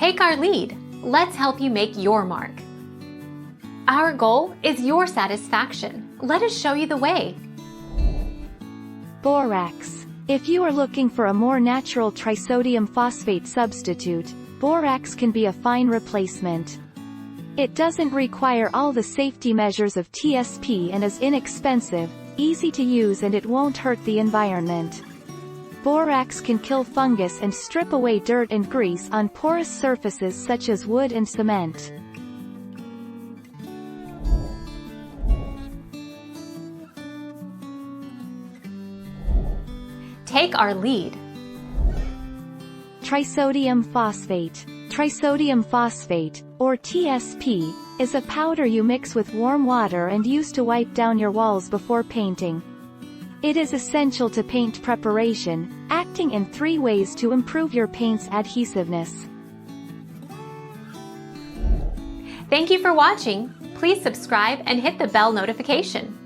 Take our lead. Let's help you make your mark. Our goal is your satisfaction. Let us show you the way. Borax. If you are looking for a more natural trisodium phosphate substitute, borax can be a fine replacement. It doesn't require all the safety measures of TSP and is inexpensive, easy to use, and it won't hurt the environment. Borax can kill fungus and strip away dirt and grease on porous surfaces such as wood and cement. Take our lead. Trisodium phosphate. Trisodium phosphate, or TSP, is a powder you mix with warm water and use to wipe down your walls before painting. It is essential to paint preparation, acting in 3 ways to improve your paint's adhesiveness. Thank you for watching. Please subscribe and hit the bell notification.